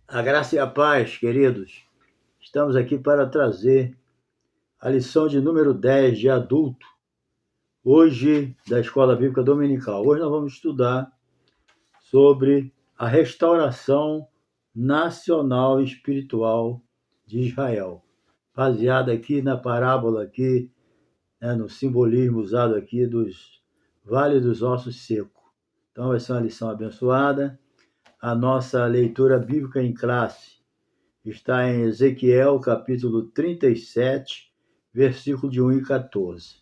A graça e a paz, queridos. Estamos aqui para trazer a lição de número 10 de adulto, hoje da Escola Bíblica Dominical. Hoje nós vamos estudar sobre a restauração nacional e espiritual de Israel, baseada aqui na parábola aqui, no simbolismo usado aqui dos Vale dos Ossos Secos. Então vai ser uma lição abençoada. A nossa leitura bíblica em classe está em Ezequiel, capítulo 37, versículo de 1 e 14.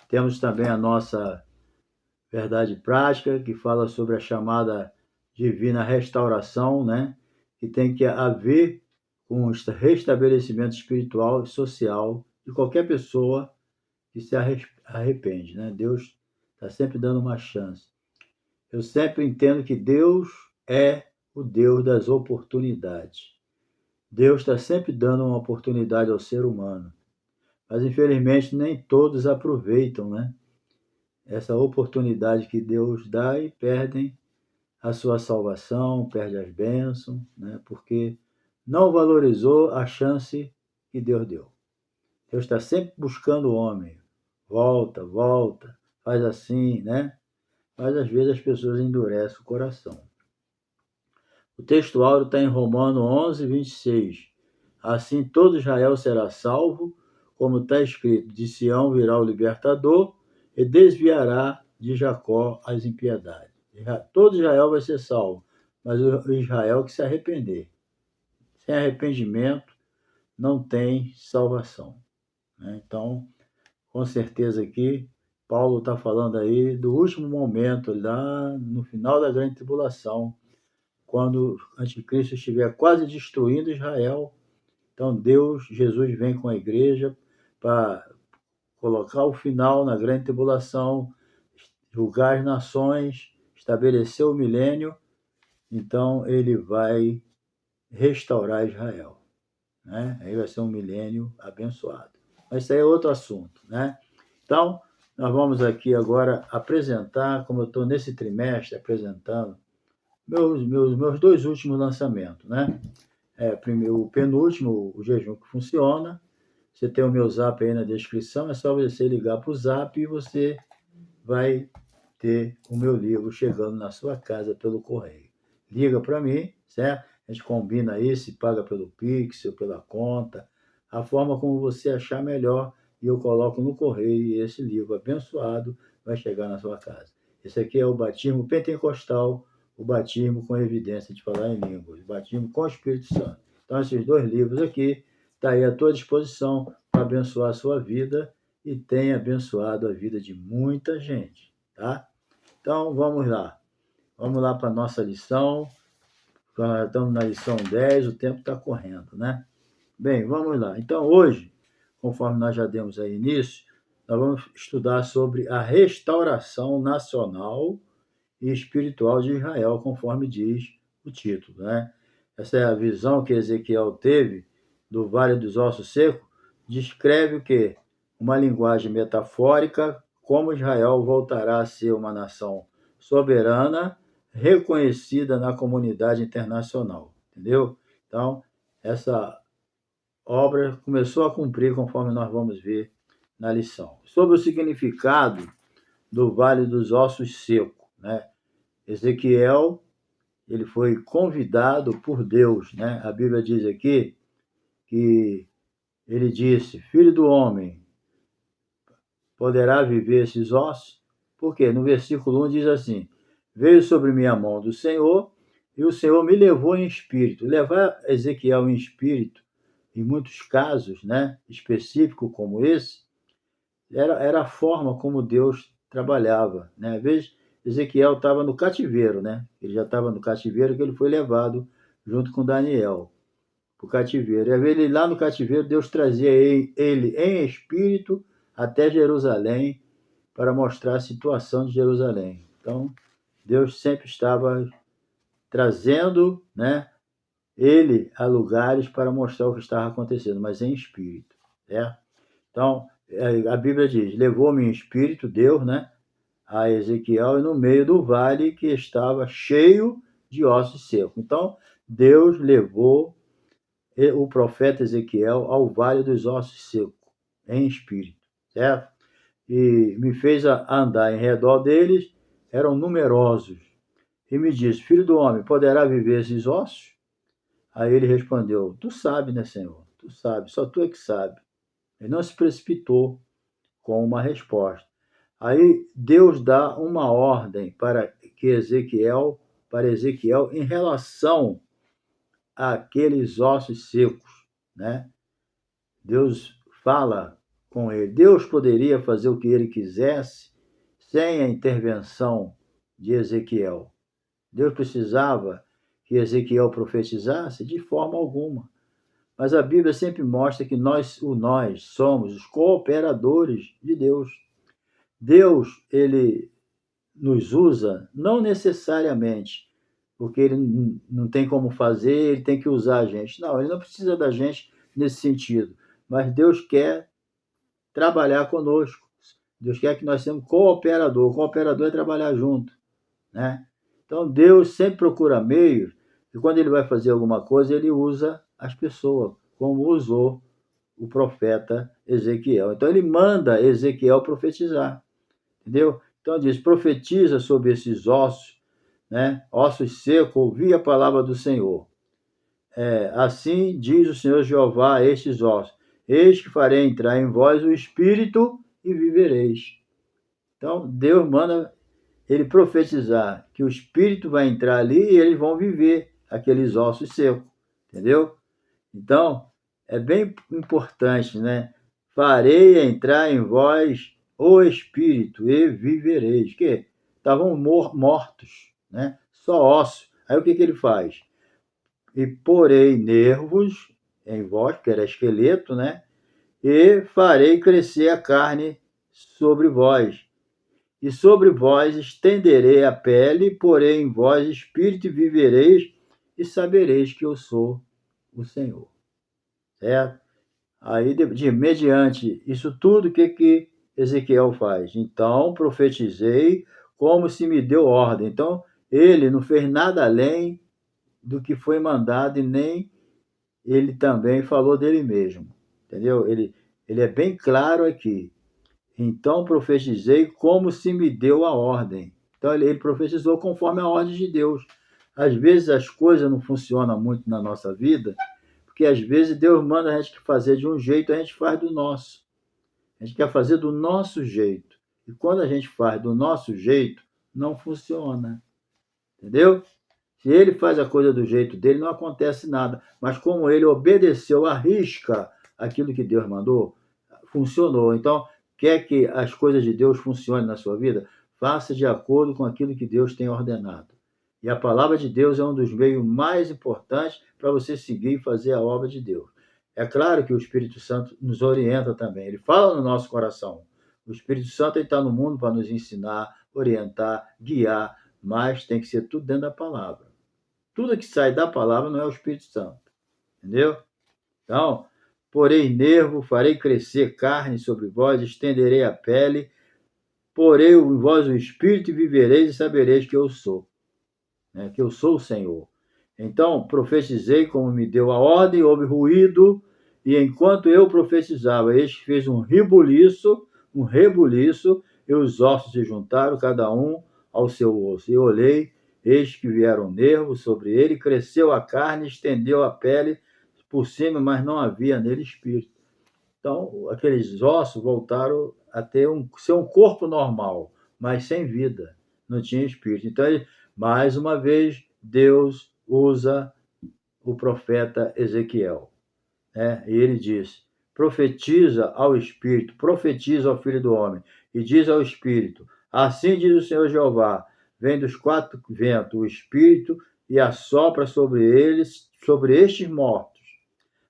Temos também a nossa verdade prática, que fala sobre a chamada divina restauração, que tem que haver um restabelecimento espiritual e social de qualquer pessoa que se arrepende. Deus está sempre dando uma chance. Eu sempre entendo que Deus é o Deus das oportunidades. Deus está sempre dando uma oportunidade ao ser humano, mas infelizmente nem todos aproveitam, essa oportunidade que Deus dá e perdem a sua salvação, perdem as bênçãos, porque não valorizou a chance que Deus deu. Deus está sempre buscando o homem, volta, faz assim, mas às vezes as pessoas endurecem o coração. O texto áureo está em Romanos 11, 26. Assim todo Israel será salvo, como está escrito, de Sião virá o libertador e desviará de Jacó as impiedades. Todo Israel vai ser salvo, mas o Israel que se arrepender. Sem arrependimento não tem salvação. Então, com certeza aqui, Paulo está falando aí do último momento, lá no final da grande tribulação, quando o anticristo estiver quase destruindo Israel. Então Jesus vem com a igreja para colocar o final na grande tribulação, julgar as nações, estabelecer o milênio. Então ele vai restaurar Israel. Aí vai ser um milênio abençoado. Mas isso aí é outro assunto. Então, nós vamos aqui agora apresentar, como eu estou nesse trimestre apresentando, meus dois últimos lançamentos. Primeiro, o penúltimo, o jejum que funciona. Você tem o meu zap aí na descrição, é só você ligar para o zap e você vai ter o meu livro chegando na sua casa pelo correio. Liga para mim, certo? A gente combina aí, se paga pelo Pix ou pela conta, a forma como você achar melhor, e eu coloco no correio e esse livro abençoado vai chegar na sua casa. Esse aqui é o batismo pentecostal, o batismo com evidência de falar em línguas, o batismo com o Espírito Santo. Então, esses dois livros aqui estão aí à tua disposição para abençoar a sua vida e tem abençoado a vida de muita gente, tá? Então, vamos lá. Vamos lá para a nossa lição. Nós estamos na lição 10, o tempo está correndo, Bem, vamos lá. Então, hoje, conforme nós já demos aí início, nós vamos estudar sobre a restauração nacional e espiritual de Israel, conforme diz o título, Essa é a visão que Ezequiel teve do Vale dos Ossos Secos, descreve o quê? Uma linguagem metafórica, como Israel voltará a ser uma nação soberana, reconhecida na comunidade internacional, entendeu? Então, essa obra começou a cumprir, conforme nós vamos ver na lição. Sobre o significado do Vale dos Ossos Secos, Ezequiel, ele foi convidado por Deus, A Bíblia diz aqui que ele disse: Filho do homem, poderá viver esses ossos? Por quê? No versículo 1 diz assim: Veio sobre mim a mão do Senhor, e o Senhor me levou em espírito. Levar Ezequiel em espírito, em muitos casos, específico como esse, era a forma como Deus trabalhava, Às vezes Ezequiel estava no cativeiro, Ele já estava no cativeiro, que ele foi levado junto com Daniel para o cativeiro. E às vezes lá no cativeiro Deus trazia ele em espírito até Jerusalém para mostrar a situação de Jerusalém. Então Deus sempre estava trazendo, ele a lugares para mostrar o que estava acontecendo, mas em espírito, certo? Então a Bíblia diz: levou-me em espírito, Deus, a Ezequiel, e no meio do vale que estava cheio de ossos secos. Então, Deus levou o profeta Ezequiel ao vale dos ossos secos, em espírito, certo? E me fez andar em redor deles, eram numerosos. E me disse: filho do homem, poderá viver esses ossos? Aí ele respondeu: tu sabe, né, Senhor? Tu sabe, só tu é que sabe. Ele não se precipitou com uma resposta. Aí Deus dá uma ordem para Ezequiel em relação àqueles ossos secos, né? Deus fala com ele. Deus poderia fazer o que ele quisesse sem a intervenção de Ezequiel. Deus precisava que Ezequiel profetizasse? De forma alguma. Mas a Bíblia sempre mostra que nós somos os cooperadores de Deus. Deus, ele nos usa não necessariamente porque ele não tem como fazer, ele tem que usar a gente. Não, ele não precisa da gente nesse sentido. Mas Deus quer trabalhar conosco. Deus quer que nós sejamos cooperador. Cooperador é trabalhar junto, né? Então Deus sempre procura meios e quando ele vai fazer alguma coisa, ele usa as pessoas, como usou o profeta Ezequiel. Então ele manda Ezequiel profetizar, entendeu? Então diz: profetiza sobre esses ossos, né? Ossos secos, ouvi a palavra do Senhor. Assim diz o Senhor Jeová a estes ossos: eis que farei entrar em vós o espírito e vivereis. Então Deus manda ele profetizar que o espírito vai entrar ali e eles vão viver aqueles ossos secos, entendeu? Então, é bem importante, né? Farei entrar em vós o espírito e vivereis. Que estavam mortos, né? Só ossos. Aí o que ele faz? E porei nervos em vós, que era esqueleto, né? E farei crescer a carne sobre vós. E sobre vós estenderei a pele, porei em vós espírito e vivereis, e sabereis que eu sou o Senhor. Certo? Aí, mediante isso tudo, o que Ezequiel faz? Então, profetizei como se me deu ordem. Então, ele não fez nada além do que foi mandado e nem ele também falou dele mesmo. Entendeu? Ele é bem claro aqui. Então profetizei como se me deu a ordem. Então ele profetizou conforme a ordem de Deus. Às vezes as coisas não funcionam muito na nossa vida, porque às vezes Deus manda a gente fazer de um jeito, a gente faz do nosso. A gente quer fazer do nosso jeito. E quando a gente faz do nosso jeito, não funciona. Entendeu? Se ele faz a coisa do jeito dele, não acontece nada. Mas como ele obedeceu à risca aquilo que Deus mandou, funcionou. Então, quer que as coisas de Deus funcionem na sua vida? Faça de acordo com aquilo que Deus tem ordenado. E a palavra de Deus é um dos meios mais importantes para você seguir e fazer a obra de Deus. É claro que o Espírito Santo nos orienta também. Ele fala no nosso coração. O Espírito Santo está no mundo para nos ensinar, orientar, guiar, mas tem que ser tudo dentro da palavra. Tudo que sai da palavra não é o Espírito Santo. Entendeu? Então, porei nervo, farei crescer carne sobre vós, estenderei a pele, porei em vós o espírito e vivereis e sabereis que eu sou, né? Que eu sou o Senhor. Então, profetizei como me deu a ordem, houve ruído, e enquanto eu profetizava, eis que fez um rebuliço, e os ossos se juntaram, cada um ao seu osso. E olhei, eis que vieram nervos sobre ele, cresceu a carne, estendeu a pele por cima, mas não havia nele espírito. Então, aqueles ossos voltaram a ser um corpo normal, mas sem vida, não tinha espírito. Então, mais uma vez, Deus usa o profeta Ezequiel, né? E ele diz: profetiza ao espírito, profetiza ao filho do homem, e diz ao espírito: assim diz o Senhor Jeová: vem dos quatro ventos o espírito e assopra sobre eles, sobre estes mortos,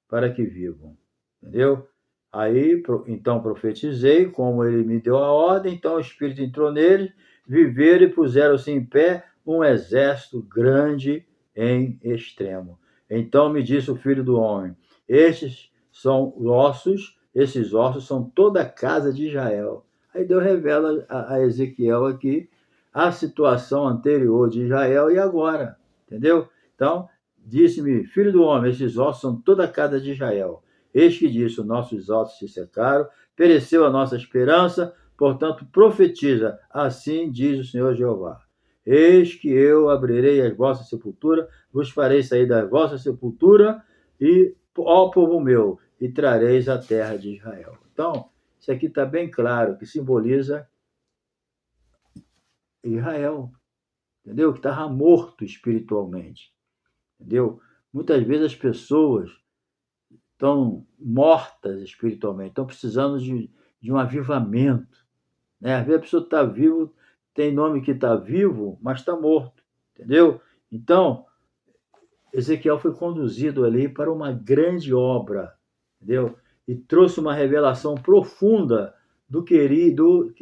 para que vivam. Entendeu? Aí, então profetizei, como ele me deu a ordem, então o Espírito entrou neles, viveram e puseram-se em pé um exército grande em extremo. Então me disse o filho do homem: estes são ossos, esses ossos são toda a casa de Israel. Aí Deus revela a Ezequiel aqui a situação anterior de Israel e agora. Entendeu? Então, disse-me, filho do homem, esses ossos são toda a casa de Israel. Eis que disse, os nossos ossos se secaram, pereceu a nossa esperança, portanto profetiza, assim diz o Senhor Jeová. Eis que eu abrirei as vossas sepulturas, vos farei sair da vossa sepultura, e, ó povo meu, e trareis a terra de Israel. Então, isso aqui está bem claro, que simboliza Israel, entendeu? Que estava morto espiritualmente, entendeu? Muitas vezes as pessoas estão mortas espiritualmente, estão precisando de um avivamento, né? Às vezes a pessoa está viva, tem nome que está vivo, mas está morto, entendeu? Então, Ezequiel foi conduzido ali para uma grande obra, entendeu? E trouxe uma revelação profunda do que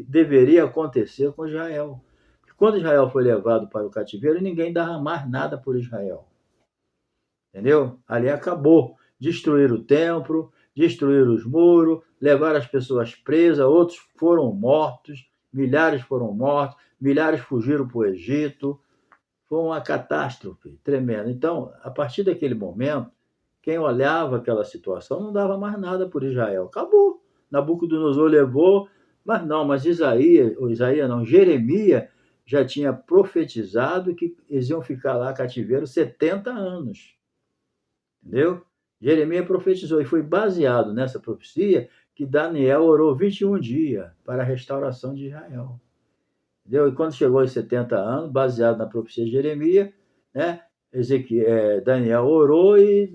deveria acontecer com Israel. Quando Israel foi levado para o cativeiro, ninguém dava mais nada por Israel. Entendeu? Ali acabou. Destruíram o templo, destruíram os muros, levaram as pessoas presas, outros foram mortos, milhares fugiram para o Egito. Foi uma catástrofe tremenda. Então, a partir daquele momento, quem olhava aquela situação não dava mais nada por Israel. Acabou. Nabucodonosor levou, mas Jeremias já tinha profetizado que eles iam ficar lá cativeiro 70 anos. Entendeu? Jeremias profetizou e foi baseado nessa profecia que Daniel orou 21 dias para a restauração de Israel. Entendeu? E quando chegou aos 70 anos, baseado na profecia de Jeremias, né, Daniel orou e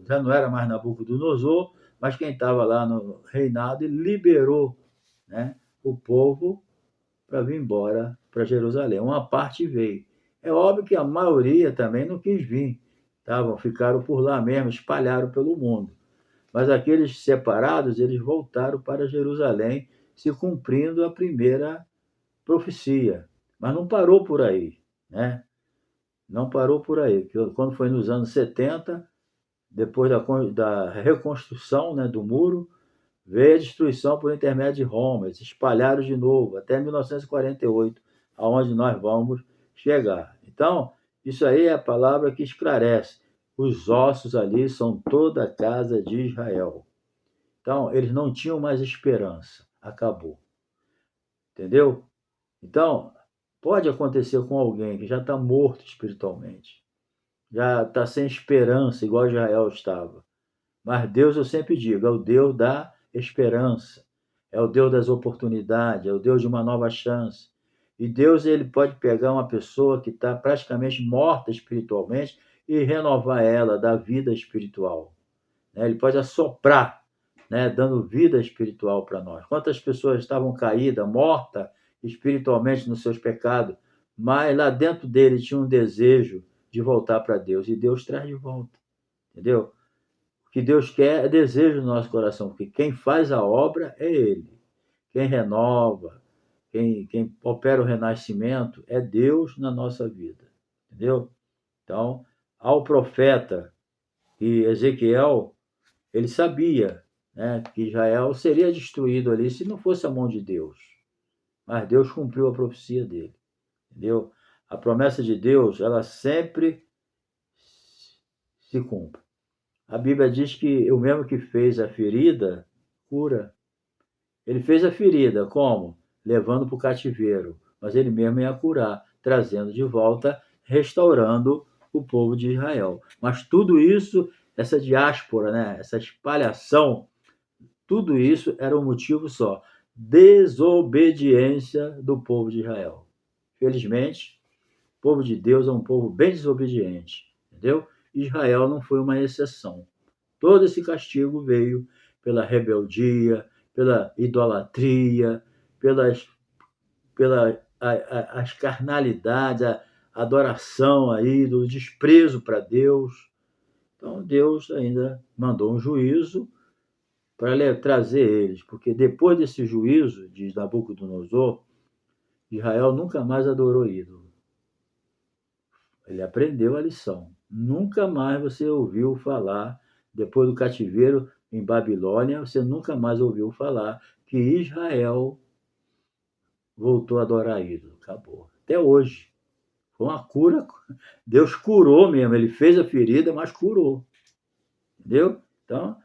já não era mais Nabucodonosor, mas quem estava lá no reinado, ele liberou, né, o povo para vir embora para Jerusalém. Uma parte veio. É óbvio que a maioria também não quis vir. Ficaram por lá mesmo, espalharam pelo mundo. Mas aqueles separados, eles voltaram para Jerusalém, se cumprindo a primeira profecia. Mas não parou por aí, né? Não parou por aí. Quando foi nos anos 70, depois da reconstrução, né, do muro, veio a destruição por intermédio de Roma. Eles se espalharam de novo, até 1948, aonde nós vamos chegar. Então, isso aí é a palavra que esclarece. Os ossos ali são toda a casa de Israel. Então, eles não tinham mais esperança. Acabou. Entendeu? Então, pode acontecer com alguém que já está morto espiritualmente, já está sem esperança, igual Israel estava. Mas Deus, eu sempre digo, é o Deus da esperança, é o Deus das oportunidades, é o Deus de uma nova chance. E Deus, ele pode pegar uma pessoa que está praticamente morta espiritualmente e renovar ela, dar vida espiritual. Ele pode assoprar, né, dando vida espiritual para nós. Quantas pessoas estavam caídas, mortas espiritualmente nos seus pecados, mas lá dentro dele tinha um desejo de voltar para Deus, e Deus traz de volta, entendeu? O que Deus quer é desejo no nosso coração, porque quem faz a obra é Ele. Quem renova, quem opera o renascimento é Deus na nossa vida, entendeu? Então, ao profeta e Ezequiel, ele sabia, né, que Israel seria destruído ali se não fosse a mão de Deus. Mas Deus cumpriu a profecia dele, entendeu? A promessa de Deus, ela sempre se cumpre. A Bíblia diz que o mesmo que fez a ferida, cura. Ele fez a ferida, como? Levando para o cativeiro. Mas ele mesmo ia curar, trazendo de volta, restaurando o povo de Israel. Mas tudo isso, essa diáspora, né, essa espalhação, tudo isso era um motivo só: desobediência do povo de Israel. Felizmente, o povo de Deus é um povo bem desobediente, entendeu? Israel não foi uma exceção. Todo esse castigo veio pela rebeldia, pela idolatria, as carnalidades, a adoração a ídolos, desprezo para Deus. Então Deus ainda mandou um juízo para trazer eles, porque depois desse juízo, diz Nabucodonosor, Israel nunca mais adorou ídolo. Ele aprendeu a lição. Nunca mais você ouviu falar, depois do cativeiro em Babilônia, você nunca mais ouviu falar que Israel voltou a adorar ídolo. Acabou. Até hoje. Foi uma cura. Deus curou mesmo. Ele fez a ferida, mas curou. Entendeu? Então,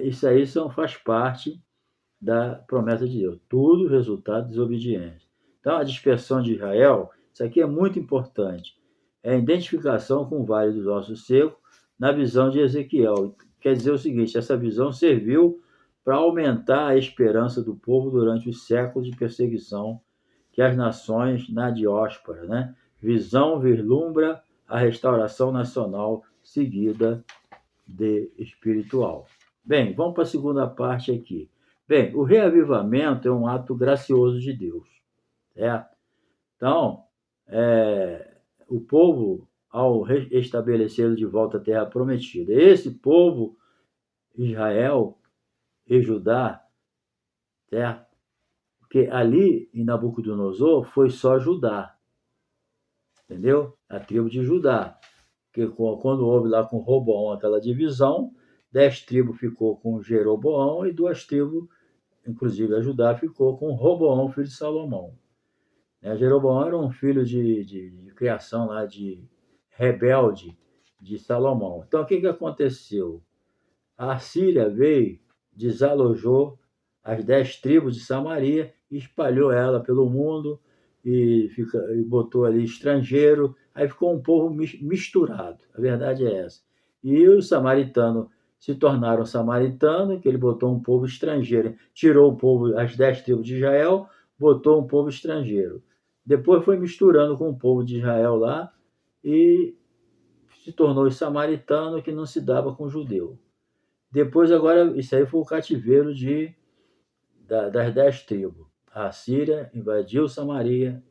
isso aí faz parte da promessa de Deus. Tudo resultado de desobediência. Então, a dispersão de Israel, isso aqui é muito importante. É a identificação com o Vale dos Ossos Secos na visão de Ezequiel. Quer dizer o seguinte, essa visão serviu para aumentar a esperança do povo durante os séculos de perseguição que as nações na diáspora, né? Visão vislumbra a restauração nacional seguida de espiritual. Bem, vamos para a segunda parte aqui. Bem, o reavivamento é um ato gracioso de Deus, certo? Então, o povo, ao restabelecê-lo de volta à terra prometida, esse povo, Israel e Judá, certo? Porque ali em Nabucodonosor foi só Judá, entendeu? A tribo de Judá. Porque quando houve lá com Roboão aquela divisão, 10 tribos ficou com Jeroboão e 2 tribos, inclusive a Judá, ficou com Roboão, filho de Salomão. Jeroboão era um filho de criação lá de rebelde de Salomão. Então, o que aconteceu? A Síria veio, desalojou as 10 tribos de Samaria, espalhou ela pelo mundo e botou ali estrangeiro, aí ficou um povo misturado, a verdade é essa. E os samaritanos se tornaram samaritanos, que ele botou um povo estrangeiro, tirou o povo, as 10 tribos de Israel, botou um povo estrangeiro. Depois foi misturando com o povo de Israel lá e se tornou os samaritanos, que não se dava com o judeu. Depois, agora, isso aí foi o cativeiro das 10 tribos. A Síria invadiu Samaria,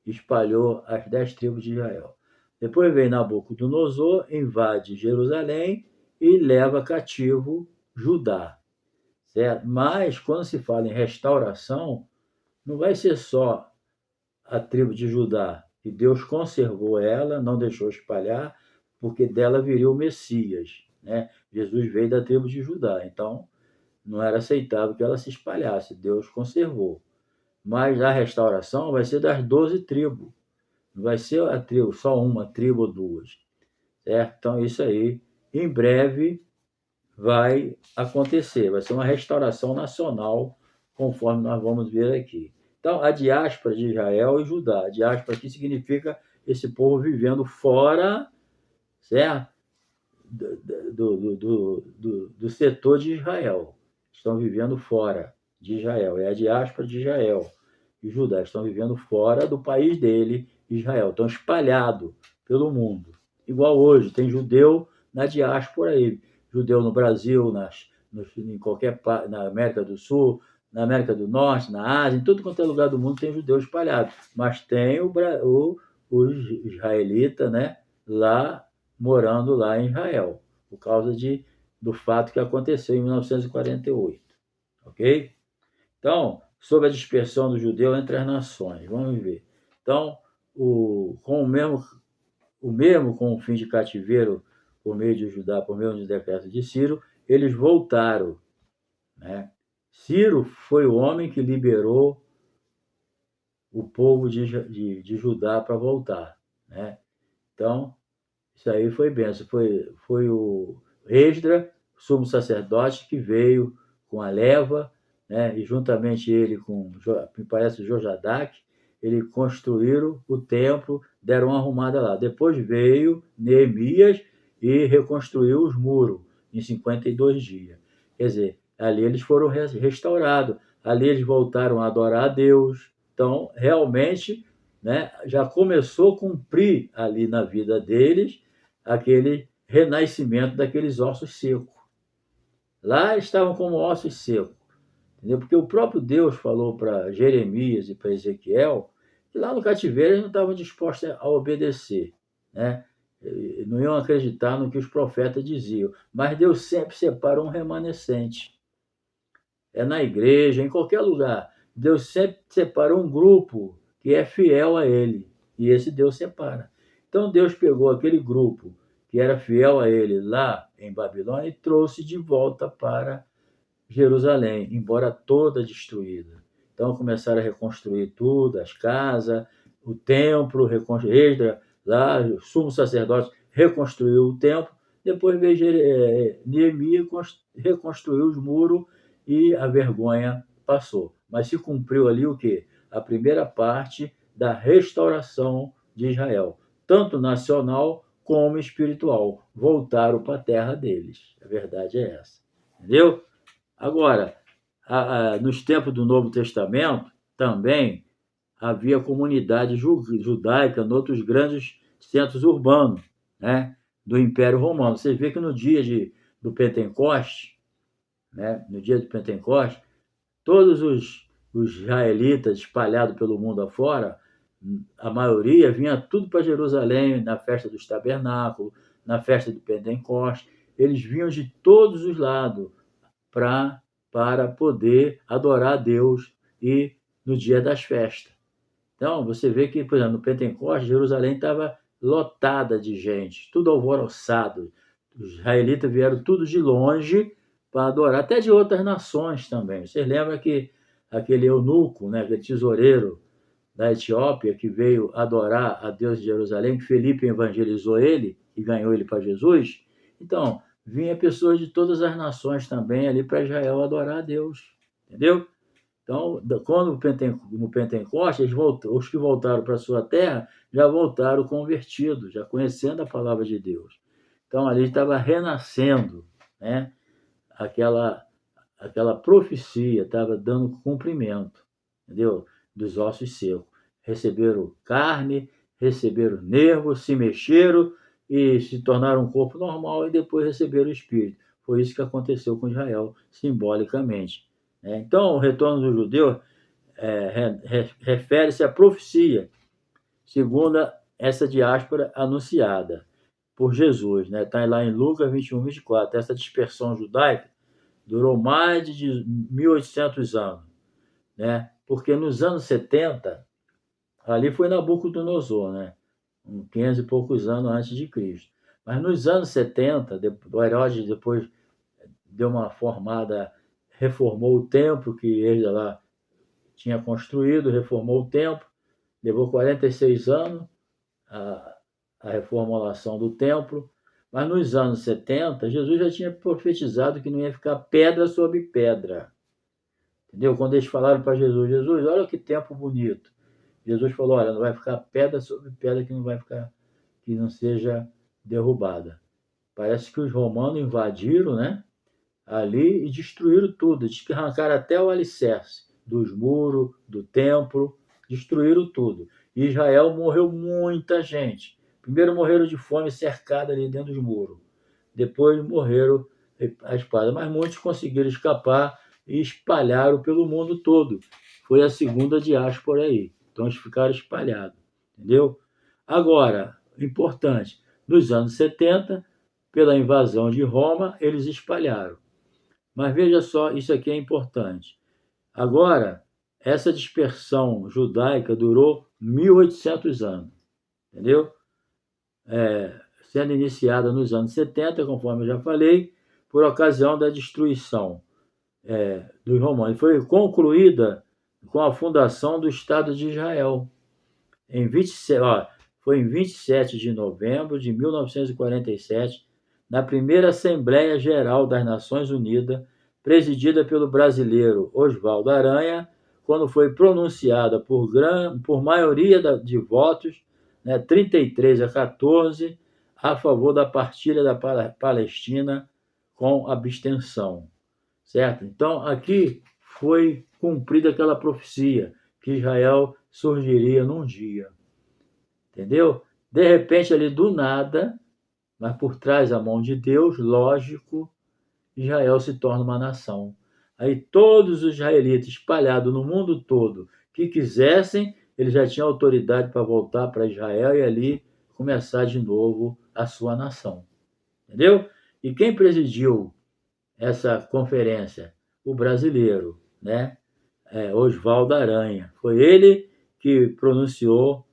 espalhou as 10 tribos de Israel. Depois vem Nabucodonosor, invade Jerusalém e leva cativo Judá. Certo? Mas, quando se fala em restauração, não vai ser só a tribo de Judá, que Deus conservou ela, não deixou espalhar, porque dela viria o Messias. Né? Jesus veio da tribo de Judá, então não era aceitável que ela se espalhasse, Deus conservou. Mas a restauração vai ser das 12 tribos, não vai ser a tribo, só uma tribo ou duas. Certo? Então, isso aí, em breve, vai acontecer, vai ser uma restauração nacional, conforme nós vamos ver aqui. Então, a diáspora de Israel e Judá. A diáspora aqui significa esse povo vivendo fora, certo? Do setor de Israel. Estão vivendo fora de Israel. É a diáspora de Israel e Judá. Estão vivendo fora do país dele, Israel. Estão espalhados pelo mundo. Igual hoje, tem judeu na diáspora aí. Judeu no Brasil, em qualquer parte, na América do Sul, na América do Norte, na Ásia, em todo quanto é lugar do mundo tem judeu espalhado. Mas tem os israelitas, né, lá, morando lá em Israel, por causa do fato que aconteceu em 1948. Ok? Então, sobre a dispersão do judeu entre as nações, vamos ver. Então, com o fim de cativeiro por meio de Judá, por meio do decreto de Ciro, eles voltaram. Né? Ciro foi o homem que liberou o povo de Judá para voltar. Né? Então, isso aí foi benção. Foi o Esdra, sumo sacerdote, que veio com a leva, né? E juntamente ele com, me parece, Jojadac, eles construíram o templo, deram uma arrumada lá. Depois veio Neemias e reconstruiu os muros em 52 dias. Quer dizer, ali eles foram restaurados, ali eles voltaram a adorar a Deus. Então, realmente, né, já começou a cumprir ali na vida deles aquele renascimento daqueles ossos secos. Lá estavam como ossos secos, entendeu? Porque o próprio Deus falou para Jeremias e para Ezequiel que lá no cativeiro eles não estavam dispostos a obedecer, né? Não iam acreditar no que os profetas diziam, mas Deus sempre separa um remanescente. É na igreja, em qualquer lugar, Deus sempre separa um grupo que é fiel a ele, e esse Deus separa. Então Deus pegou aquele grupo que era fiel a ele lá em Babilônia e trouxe de volta para Jerusalém, embora toda destruída. Então começaram a reconstruir tudo, as casas, o templo, lá o sumo sacerdote reconstruiu o templo, depois veio Neemias reconstruiu os muros e a vergonha passou. Mas se cumpriu ali o quê? A primeira parte da restauração de Israel, tanto nacional como espiritual. Voltaram para a terra deles. A verdade é essa. Entendeu? Agora, nos tempos do Novo Testamento, também havia comunidade judaica em outros grandes centros urbanos, né, do Império Romano. Você vê que no dia do Pentecoste, né, no dia do Pentecoste, todos os israelitas espalhados pelo mundo afora, a maioria vinha tudo para Jerusalém, na festa dos tabernáculos, na festa do Pentecoste. Eles vinham de todos os lados para poder adorar a Deus e no dia das festas. Então, você vê que, por exemplo, no Pentecoste, Jerusalém estava lotada de gente, tudo alvoroçado. Os israelitas vieram tudo de longe para adorar, até de outras nações também. Vocês lembram que aquele eunuco, né, aquele tesoureiro da Etiópia, que veio adorar a Deus de Jerusalém, que Felipe evangelizou ele e ganhou ele para Jesus? Então, vinha pessoas de todas as nações também ali para Israel adorar a Deus, entendeu? Então, quando no Pentecoste, os que voltaram para a sua terra já voltaram convertidos, já conhecendo a palavra de Deus. Então, ali estava renascendo, né? aquela profecia, estava dando cumprimento, entendeu? Dos ossos secos. Receberam carne, receberam nervos, se mexeram e se tornaram um corpo normal e depois receberam o Espírito. Foi isso que aconteceu com Israel, simbolicamente. Então, o retorno do judeu refere-se à profecia, segundo essa diáspora anunciada por Jesus. Está lá em Lucas 21, 24. Essa dispersão judaica durou mais de 1.800 anos. Porque nos anos 70, ali foi Nabucodonosor, uns 500 e poucos anos antes de Cristo. Mas nos anos 70, o Herodes depois deu uma formada, reformou o templo que ele lá tinha construído, reformou o templo, levou 46 anos a reformulação do templo, mas nos anos 70, Jesus já tinha profetizado que não ia ficar pedra sobre pedra. Entendeu? Quando eles falaram para Jesus, olha que tempo bonito. Jesus falou, olha, não vai ficar pedra sobre pedra que não seja derrubada. Parece que os romanos invadiram, ali e destruíram tudo, arrancaram até o alicerce dos muros, do templo, destruíram tudo. Em Israel morreu muita gente. Primeiro morreram de fome cercada ali dentro dos muros. Depois morreram a espada, mas muitos conseguiram escapar e espalharam pelo mundo todo. Foi a segunda diáspora aí. Então eles ficaram espalhados, entendeu? Agora, importante, nos anos 70, pela invasão de Roma, eles espalharam. Mas veja só, isso aqui é importante. Agora, essa dispersão judaica durou 1.800 anos, entendeu? Sendo iniciada nos anos 70, conforme eu já falei, por ocasião da destruição dos romanos. Foi concluída com a fundação do Estado de Israel. Foi em 27 de novembro de 1947, na primeira Assembleia Geral das Nações Unidas, presidida pelo brasileiro Oswaldo Aranha, quando foi pronunciada por maioria de votos, 33-14, a favor da partilha da Palestina com abstenção. Certo? Então, aqui foi cumprida aquela profecia que Israel surgiria num dia. Entendeu? De repente, ali do nada, mas por trás da mão de Deus, lógico, Israel se torna uma nação. Aí todos os israelitas espalhados no mundo todo que quisessem, eles já tinham autoridade para voltar para Israel e ali começar de novo a sua nação. Entendeu? E quem presidiu essa conferência? O brasileiro, Oswaldo Aranha. Foi ele que pronunciou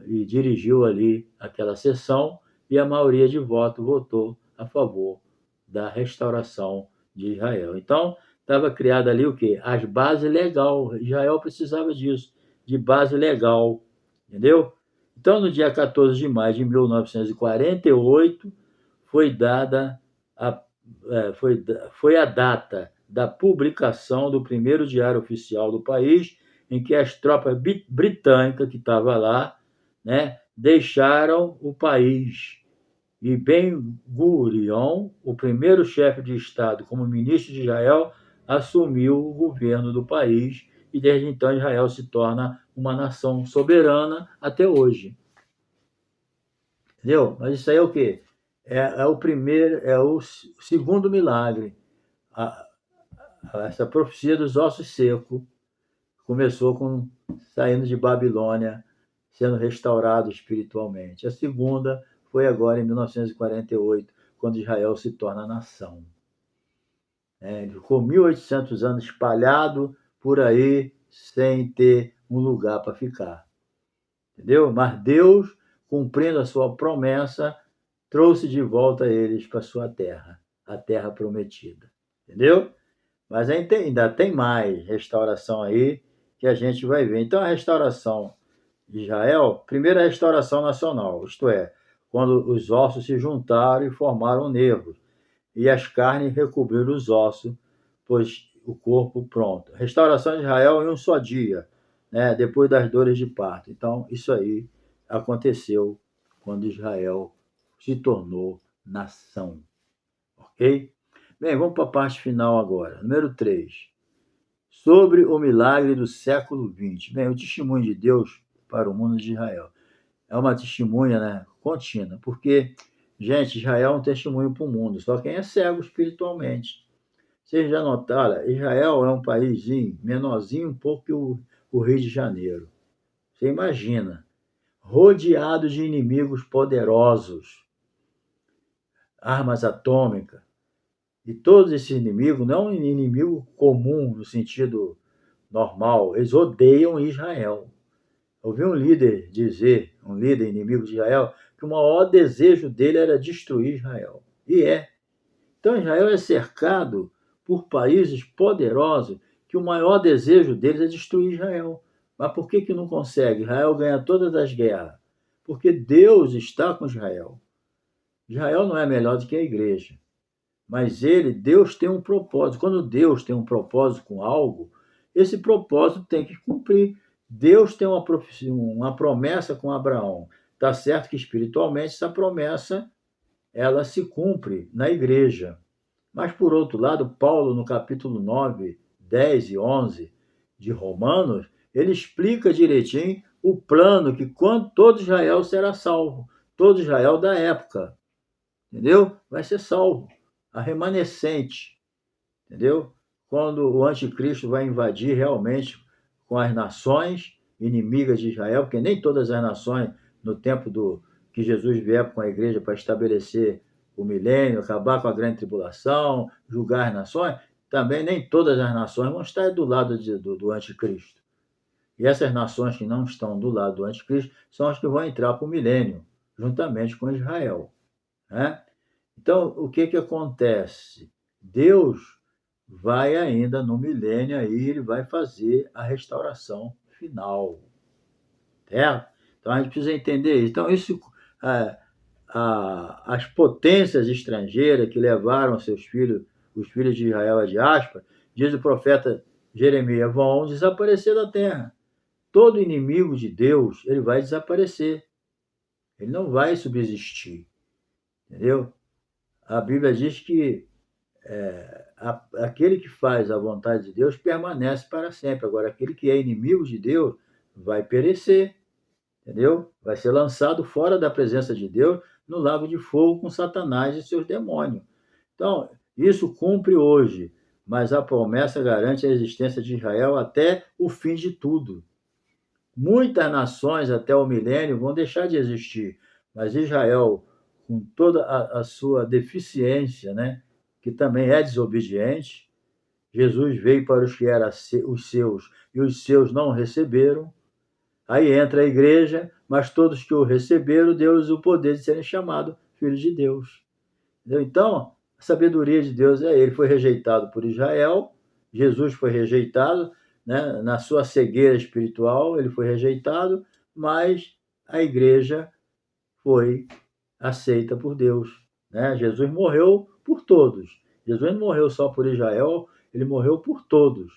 e dirigiu ali aquela sessão e a maioria de votos votou a favor da restauração de Israel. Então, estava criada ali o quê? As bases legais. Israel precisava disso, de base legal, Entendeu? Então, no dia 14 de maio de 1948, foi dada foi a data da publicação do primeiro diário oficial do país, em que as tropas britânicas que estavam lá, né, deixaram o país. E Ben-Gurion, o primeiro chefe de Estado como ministro de Israel, assumiu o governo do país e desde então Israel se torna uma nação soberana até hoje. Entendeu? Mas isso aí é o quê? É o primeiro, é o segundo milagre. Essa profecia dos ossos secos começou com saindo de Babilônia, sendo restaurado espiritualmente. A segunda foi agora em 1948, quando Israel se torna nação. Ele ficou 1800 anos espalhado por aí, sem ter um lugar para ficar. Entendeu? Mas Deus, cumprindo a sua promessa, trouxe de volta eles para sua terra, a terra prometida. Entendeu? Mas ainda tem mais restauração aí que a gente vai ver. Então, a restauração de Israel, primeiro a restauração nacional, isto é, quando os ossos se juntaram e formaram nervos, e as carnes recobriram os ossos, pois o corpo pronto. Restauração de Israel em um só dia, né, depois das dores de parto. Então, isso aí aconteceu quando Israel se tornou nação. Ok? Bem, vamos para a parte final agora. Número 3. Sobre o milagre do século XX. Bem, o testemunho de Deus para o mundo de Israel. É uma testemunha, né, contínua, porque, gente, Israel é um testemunho para o mundo, só quem é cego espiritualmente. Vocês já notaram, Israel é um paísinho menorzinho um pouco que o Rio de Janeiro. Você imagina, rodeado de inimigos poderosos, armas atômicas, e todos esses inimigos, não é um inimigo comum no sentido normal, eles odeiam Israel. Eu vi um líder dizer, um líder inimigo de Israel, que o maior desejo dele era destruir Israel. E é. Então Israel é cercado por países poderosos que o maior desejo deles é destruir Israel. Mas por que não consegue? Israel ganha todas as guerras. Porque Deus está com Israel. Israel não é melhor do que a igreja. Mas Deus tem um propósito. Quando Deus tem um propósito com algo, esse propósito tem que cumprir. Deus tem uma promessa com Abraão. Está certo que espiritualmente essa promessa ela se cumpre na igreja. Mas, por outro lado, Paulo, no capítulo 9, 10 e 11 de Romanos, ele explica direitinho o plano que quando todo Israel será salvo, todo Israel da época, entendeu? Vai ser salvo, a remanescente, entendeu? Quando o anticristo vai invadir realmente com as nações inimigas de Israel, porque nem todas as nações, no tempo que Jesus vier com a igreja para estabelecer o milênio, acabar com a grande tribulação, julgar as nações, também nem todas as nações vão estar do lado do anticristo. E essas nações que não estão do lado do anticristo são as que vão entrar para o milênio, juntamente com Israel. Né? Então, o que acontece? Deus vai ainda no milênio aí, ele vai fazer a restauração final. Certo? Então, a gente precisa entender isso. Então, isso, as potências estrangeiras que levaram seus filhos, os filhos de Israel à diáspora, diz o profeta Jeremias, vão desaparecer da terra. Todo inimigo de Deus, ele vai desaparecer. Ele não vai subsistir. Entendeu? A Bíblia diz que aquele que faz a vontade de Deus permanece para sempre. Agora, aquele que é inimigo de Deus vai perecer. Entendeu? Vai ser lançado fora da presença de Deus no lago de fogo com Satanás e seus demônios. Então, isso cumpre hoje, mas a promessa garante a existência de Israel até o fim de tudo. Muitas nações até o milênio vão deixar de existir, mas Israel, com toda a sua deficiência, né, que também é desobediente, Jesus veio para os que eram os seus e os seus não receberam. Aí entra a igreja, mas todos que o receberam, deu-lhes o poder de serem chamados filhos de Deus. Entendeu? Então, a sabedoria de Deus ele foi rejeitado por Israel, Jesus foi rejeitado, né? Na sua cegueira espiritual, ele foi rejeitado, mas a igreja foi aceita por Deus, né? Jesus morreu por todos. Jesus não morreu só por Israel, ele morreu por todos.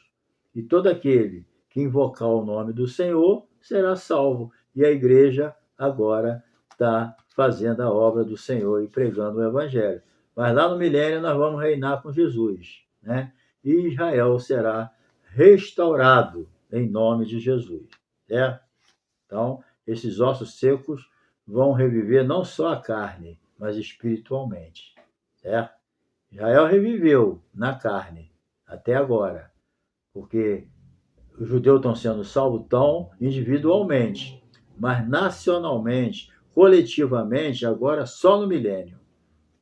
E todo aquele que invocar o nome do Senhor será salvo. E a igreja agora está fazendo a obra do Senhor e pregando o evangelho. Mas lá no milênio nós vamos reinar com Jesus, né? E Israel será restaurado em nome de Jesus, certo? Então, esses ossos secos vão reviver não só a carne, mas espiritualmente, certo? Israel reviveu na carne até agora, porque os judeus estão sendo salvos tão individualmente, mas nacionalmente, coletivamente, agora só no milênio,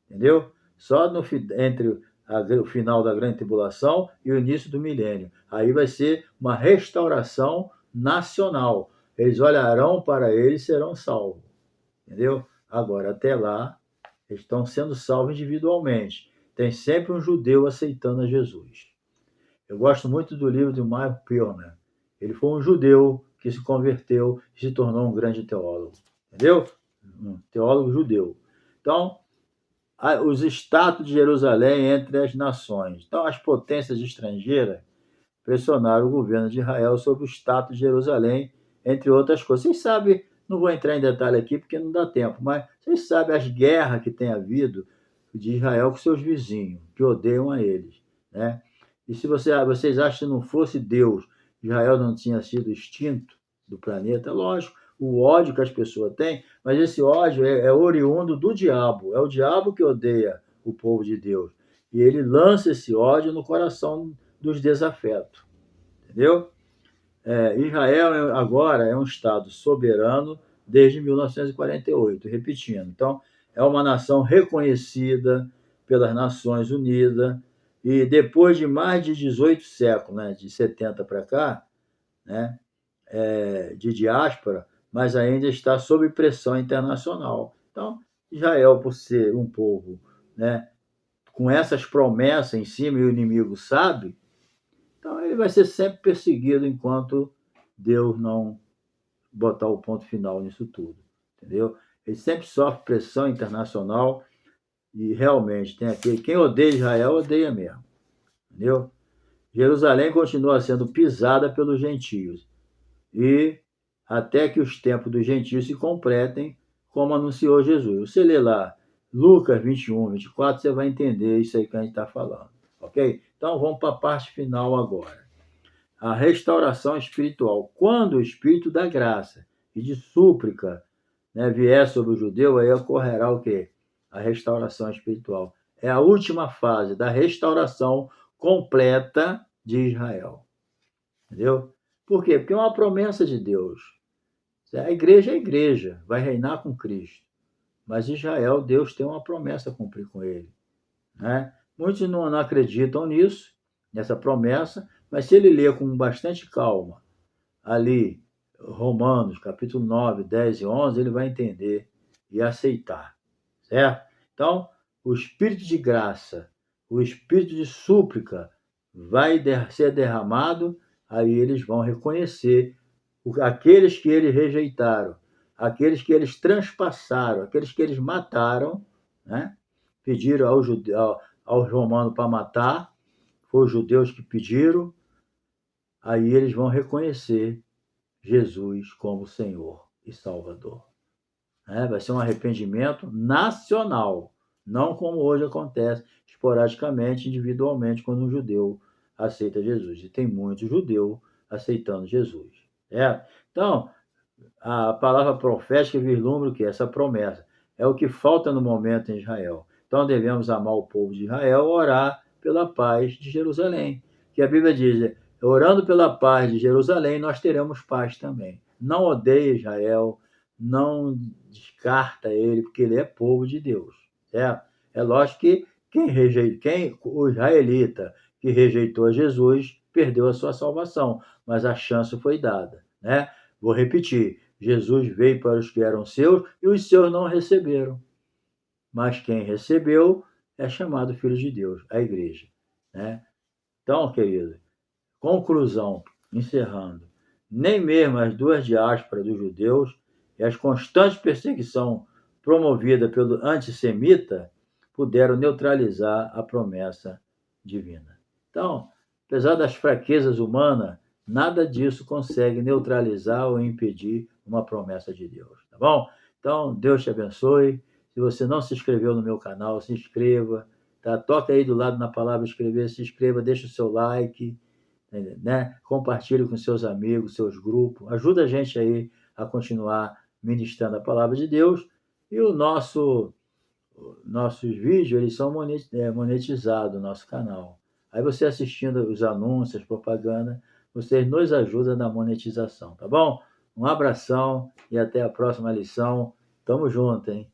entendeu? Só entre o final da grande tribulação e o início do milênio. Aí vai ser uma restauração nacional. Eles olharão para ele e serão salvos, entendeu? Agora, até lá, eles estão sendo salvos individualmente. Tem sempre um judeu aceitando a Jesus. Eu gosto muito do livro de Mark Pilner. Ele foi um judeu que se converteu e se tornou um grande teólogo, entendeu? Um teólogo judeu. Então, os status de Jerusalém entre as nações. Então, as potências estrangeiras pressionaram o governo de Israel sobre o status de Jerusalém, entre outras coisas. Vocês sabem, não vou entrar em detalhe aqui porque não dá tempo, mas vocês sabem as guerras que tem havido de Israel com seus vizinhos, que odeiam a eles, né? E se vocês acham que não fosse Deus, Israel não tinha sido extinto do planeta, lógico, o ódio que as pessoas têm, mas esse ódio é oriundo do diabo, é o diabo que odeia o povo de Deus. E ele lança esse ódio no coração dos desafetos, entendeu? Israel agora é um Estado soberano desde 1948, repetindo. Então, é uma nação reconhecida pelas Nações Unidas e depois de mais de 18 séculos, né, de 70 para cá, né, de diáspora, mas ainda está sob pressão internacional. Então, Israel, por ser um povo, né, com essas promessas em cima e o inimigo sabe, então ele vai ser sempre perseguido enquanto Deus não botar o ponto final nisso tudo, entendeu? Ele sempre sofre pressão internacional e realmente tem aquele quem odeia Israel odeia mesmo, entendeu? Jerusalém continua sendo pisada pelos gentios e até que os tempos dos gentios se completem, como anunciou Jesus. Você lê lá Lucas 21, 24, você vai entender isso aí que a gente está falando, ok? Então vamos para a parte final agora. A restauração espiritual. Quando o Espírito da graça e de súplica, né, vier sobre o judeu, aí ocorrerá o quê? A restauração espiritual. É a última fase da restauração completa de Israel. Entendeu? Por quê? Porque é uma promessa de Deus. A igreja, vai reinar com Cristo. Mas Israel, Deus tem uma promessa a cumprir com ele, né? Muitos não acreditam nisso, nessa promessa, mas se ele ler com bastante calma, ali, Romanos, capítulo 9, 10 e 11, ele vai entender e aceitar, certo? Então, o Espírito de graça, o Espírito de súplica vai ser derramado, aí eles vão reconhecer aqueles que eles rejeitaram, aqueles que eles transpassaram, aqueles que eles mataram, né? Pediram aos romanos para matar, foram os judeus que pediram, aí eles vão reconhecer Jesus como Senhor e Salvador. Vai ser um arrependimento nacional, não como hoje acontece esporadicamente, individualmente, quando um judeu aceita Jesus. E tem muito judeu aceitando Jesus. Então, a palavra profética vislumbra o que? Essa promessa. É o que falta no momento em Israel. Então devemos amar o povo de Israel, orar pela paz de Jerusalém. Que a Bíblia diz, orando pela paz de Jerusalém, nós teremos paz também. Não odeie Israel, não descarta ele, porque ele é povo de Deus. Certo? É lógico que o israelita que rejeitou Jesus perdeu a sua salvação, mas a chance foi dada, né? Vou repetir, Jesus veio para os que eram seus e os seus não receberam. Mas quem recebeu é chamado filho de Deus, a igreja, né? Então, querido, conclusão, encerrando. nem mesmo as duas diásporas dos judeus e as constantes perseguição promovida pelo antissemita puderam neutralizar a promessa divina. Então, apesar das fraquezas humanas, nada disso consegue neutralizar ou impedir uma promessa de Deus, tá bom? Então, Deus te abençoe. Se você não se inscreveu no meu canal, se inscreva, tá? Toca aí do lado na palavra inscrever, se inscreva, deixa o seu like, né? Compartilhe com seus amigos, seus grupos, ajuda a gente aí a continuar ministrando a palavra de Deus. E nossos vídeos, eles são monetizados no nosso canal. Aí você assistindo os anúncios, propaganda, vocês nos ajudam na monetização, tá bom? Um abração e até a próxima lição. Tamo junto, hein?